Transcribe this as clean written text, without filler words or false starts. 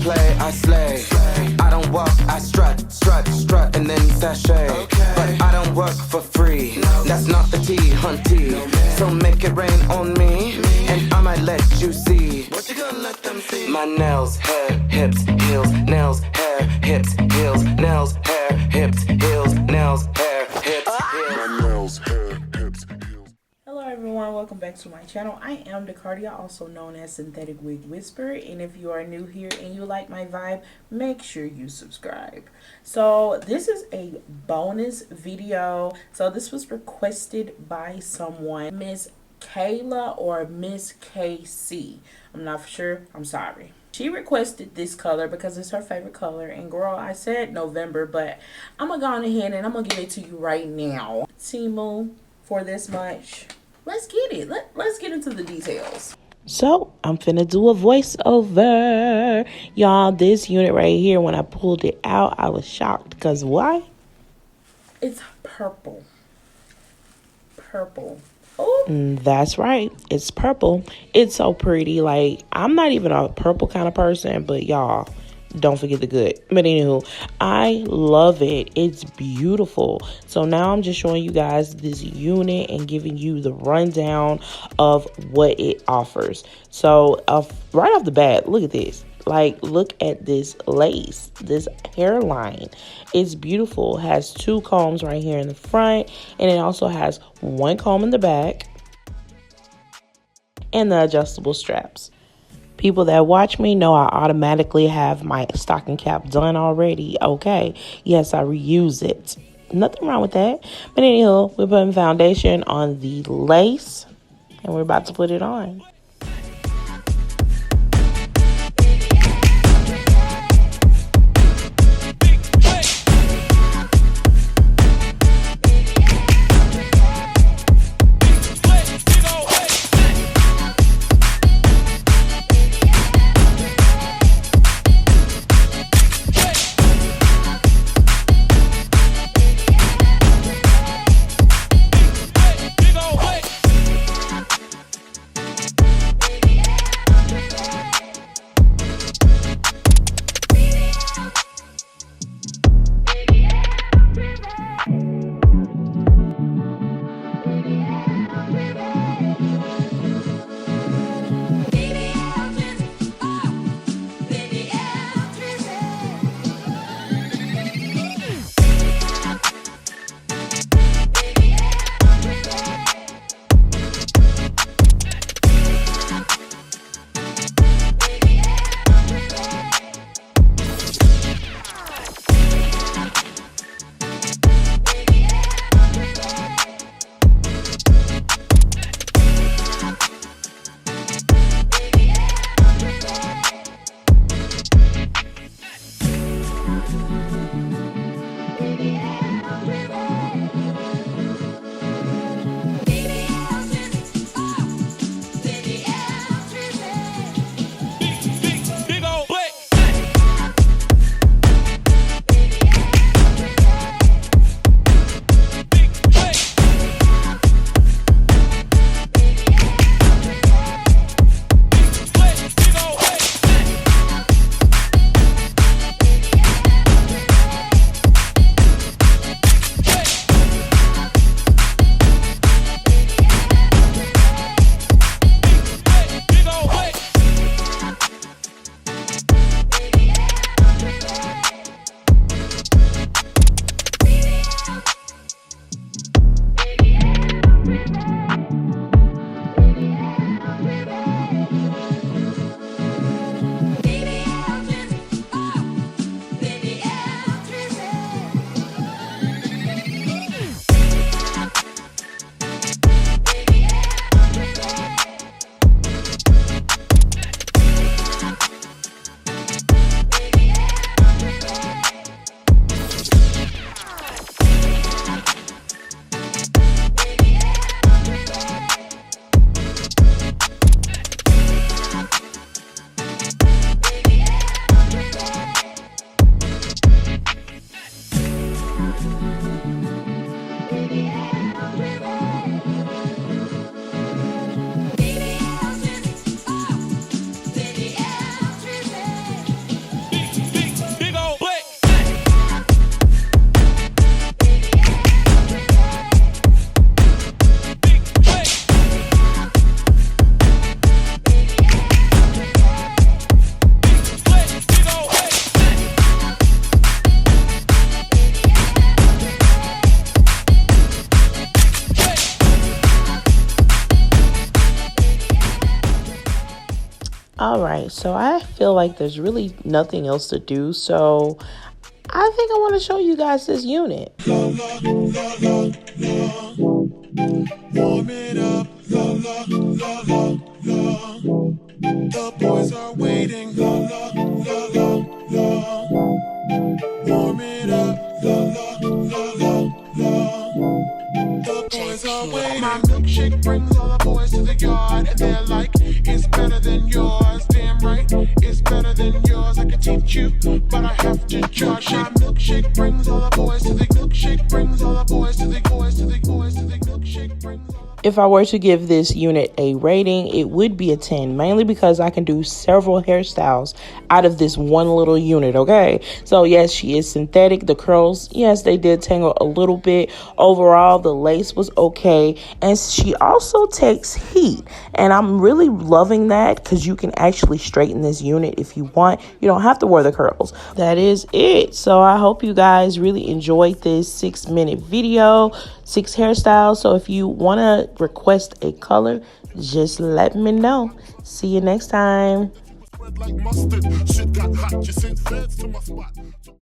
play, I slay. I don't walk, I strut, and then sashay. But I don't work for free, that's not the tea, hunty. So make it rain on me, and I might let you see. What you gonna let them see? My nails, hair, hips, heels, nails, hair, hips, heels, nails, hair, hips, heels, nails, hair, hips, heels. My nails, hair, hips, heels. Hello everyone, welcome back to my channel. I am 𝒹𝒶𝒶𝓇𝒹𝒾𝒶, also known as Synthetic Wig Whisperer, and if you are new here and you like my vibe, make sure you subscribe. So this is a bonus video. So this was requested by someone, Miss Kayla or Miss KC. I'm not for sure, I'm sorry. She requested this color because it's her favorite color, and girl, I said November, but I'm gonna go on ahead and I'm gonna give it to you right now. Temu for this much. Let's get it. Let's get into the details. So I'm finna do a voiceover. Y'all, this unit right here, when I pulled it out, I was shocked because why? It's purple. Purple. Oh, that's right. It's purple. It's so pretty. Like, I'm not even a purple kind of person, but y'all, don't forget the good. But anywho, I love it. It's beautiful. So now I'm just showing you guys this unit and giving you the rundown of what it offers. So right off the bat, look at this. Like, look at this lace, this hairline. It's beautiful. It has two combs right here in the front, and it also has one comb in the back and the adjustable straps. People that watch me know I automatically have my stocking cap done already. Okay. Yes, I reuse it. Nothing wrong with that. But anyhow, we're putting foundation on the lace, and we're about to put it on. All right, so I feel like there's really nothing else to do, so I think I want to show you guys this unit. Warm it up, la la la la la. The boys are waiting, la la la la la. Warm it up, la la la la la. The boys are waiting. My milkshake brings all the boys to the yard, and they're like, it's better than yours. Damn right, it's better than yours. I can teach you, but I have to charge. My milkshake brings all the boys to the milkshake brings all the boys to the boys to the boys to the milkshake brings all the. If I were to give this unit a rating, it would be a 10, mainly because I can do several hairstyles out of this one little unit, okay? So yes, she is synthetic. The curls, yes, they did tangle a little bit. Overall, the lace was okay. And she also takes heat. And I'm really loving that because you can actually straighten this unit if you want. You don't have to wear the curls. That is it. So I hope you guys really enjoyed this 6-minute video, 6 hairstyles. So if you want to request a color, just let me know. See you next time. Like mustard, shit got hot, you sent feds to my spot.